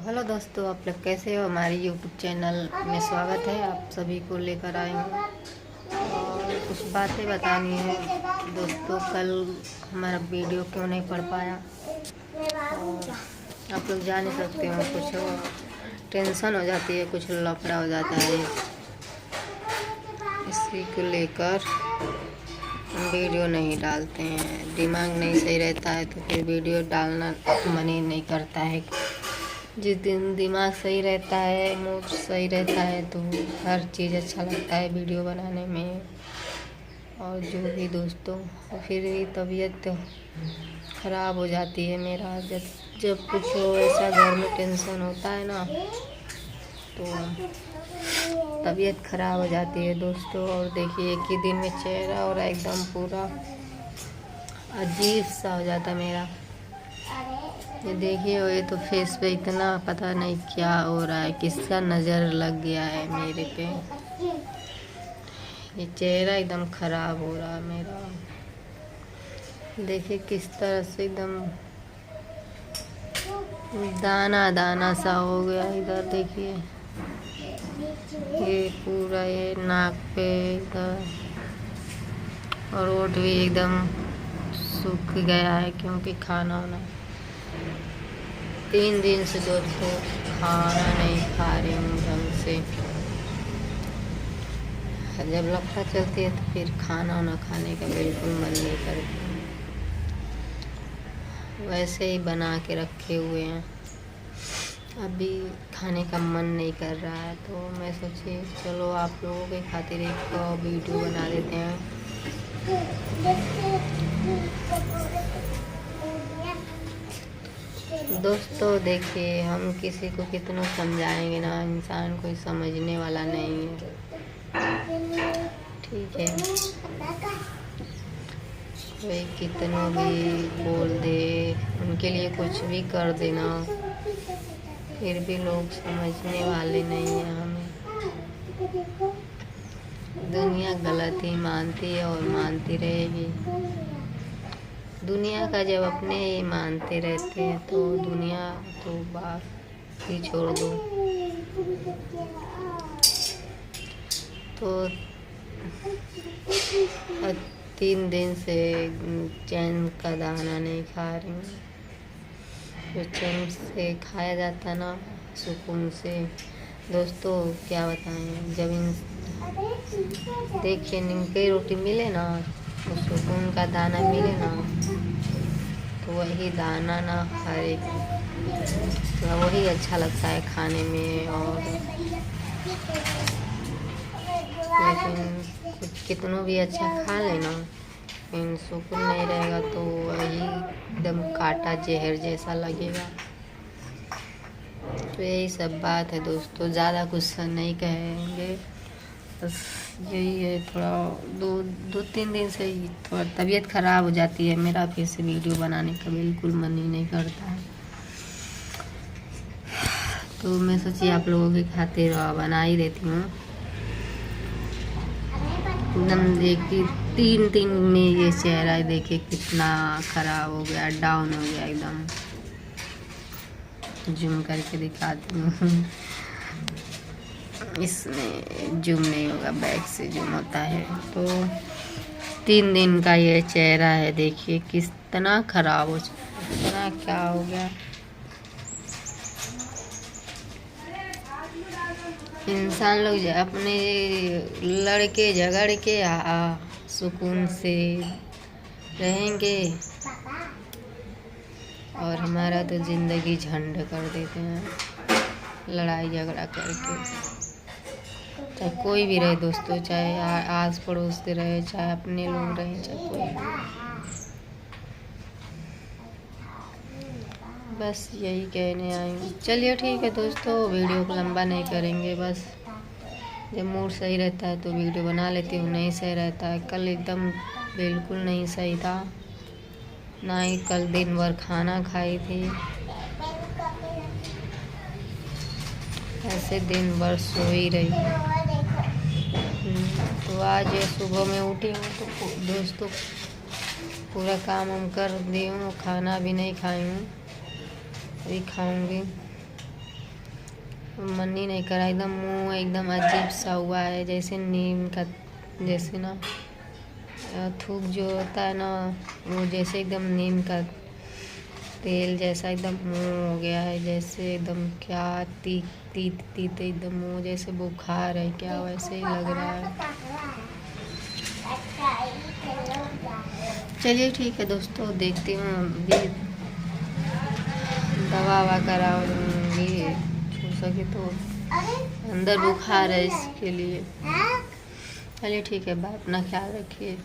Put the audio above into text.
Hello दोस्तों, आप लोग कैसे हो। हमारे यूट्यूब चैनल में स्वागत है। आप सभी को लेकर आए हूँ और कुछ बातें बतानी है दोस्तों। कल हमारा वीडियो क्यों नहीं पढ़ पाया और आप लोग जान ही सकते हो, कुछ टेंशन हो जाती है, कुछ लफड़ा हो जाता है। इसी को लेकर हम वीडियो नहीं डालते हैं। दिमाग नहीं सही रहता है तो फिर वीडियो डालना मन ही नहीं करता है। जिस दिन दिमाग सही रहता है, मूड सही रहता है तो हर चीज़ अच्छा लगता है वीडियो बनाने में। और जो भी दोस्तों, फिर भी तबीयत ख़राब हो जाती है मेरा। जब कुछ ऐसा घर में टेंशन होता है ना तो तबीयत ख़राब हो जाती है दोस्तों। और देखिए, एक ही दिन में चेहरा और एकदम पूरा अजीब सा हो जाता मेरा। ये देखिए, ये तो फेस पे इतना पता नहीं क्या हो रहा है, किसका नज़र लग गया है मेरे पे। ये चेहरा एकदम ख़राब हो रहा है मेरा। देखिए किस तरह से एकदम दाना दाना सा हो गया। इधर देखिए, ये पूरा ये नाक पे इधर, और ओठ भी एकदम सूख गया है क्योंकि खाना वाना 3 दिन से दोस्तों खाना नहीं खा रही हूँ ढंग से। जब लफड़ा चलती है तो फिर खाना वाना खाने का बिल्कुल मन नहीं करता। वैसे ही बना के रखे हुए हैं, अभी खाने का मन नहीं कर रहा है। तो मैं सोची चलो आप लोगों के खातिर एक वीडियो बना देते हैं। दोस्तों देखिए, हम किसी को कितना समझाएंगे ना, इंसान कोई समझने वाला नहीं है, ठीक है। कोई कितना भी बोल दे, उनके लिए कुछ भी कर देना, फिर भी लोग समझने वाले नहीं हैं हमें। दुनिया गलत ही मानती है और मानती रहेगी। दुनिया का जब अपने ही मानते रहते हैं तो दुनिया तो बात ही छोड़ दो। तो 3 दिन से चैन का दाना नहीं खा रही हूँ। जो चैन से खाया जाता ना, सुकून से दोस्तों, क्या बताएं। जब देखिए नीम की रोटी मिले ना, तो सुकून का दाना मिले ना, तो वही दाना ना हर एक वही अच्छा लगता है खाने में। और लेकिन कुछ कितनों भी अच्छा खा लेना, लेकिन सुकून नहीं रहेगा तो वही एकदम काटा जहर जैसा लगेगा। तो यही सब बात है दोस्तों, ज़्यादा कुछ नहीं कहेंगे। बस यही है, थोड़ा 2-3 दिन से ही थोड़ा तबीयत ख़राब हो जाती है मेरा। फिर से वीडियो बनाने का बिल्कुल मन ही नहीं करता है। तो मैं सोची आप लोगों की खातिर बना ही देती हूँ। एकदम देखिए 3 दिन में ये चेहरा देखिए कितना ख़राब हो गया, डाउन हो गया एकदम। जूम करके दिखाती हूँ। इसमें जूम नहीं होगा, बैक से जूम होता है। तो 3 दिन का ये चेहरा है, देखिए कितना ख़राब हो चुका, कितना क्या हो गया। इंसान लोग अपने लड़के झगड़ के सुकून से रहेंगे और हमारा तो ज़िंदगी झंड कर देते हैं लड़ाई झगड़ा करके। चाहे कोई भी रहे दोस्तों, चाहे आस पड़ोस से रहे, चाहे अपने लोग रहे, चाहे कोई भी। बस यही कहने आई हूँ। चलिए ठीक है दोस्तों, वीडियो को लंबा नहीं करेंगे। बस जब मूड सही रहता है तो वीडियो बना लेती हूँ, नहीं सही रहता है। कल एकदम बिल्कुल नहीं सही था, ना ही कल दिन भर खाना खाई थी, ऐसे दिन भर सो ही रही। तो आज सुबह में उठी हूँ तो दोस्तों पूरा काम हम कर दी हूँ, खाना भी नहीं खाई हूँ, अभी खाऊंगी। मन ही नहीं करा, एकदम मुंह एकदम अजीब सा हुआ है, जैसे नीम का, जैसे ना थूक जो होता है ना, वो जैसे एकदम नीम का तेल जैसा एकदम मुंह हो गया है, जैसे एकदम क्या तीत तीत तीत एकदम मुंह जैसे बुखार है क्या, वैसे ही लग रहा है। चलिए ठीक है दोस्तों, देखती हूँ अभी दवा ववा कराऊंगी, हो सके तो अंदर बुखार है इसके लिए। चलिए ठीक है, बाय, अपना ख्याल रखिए।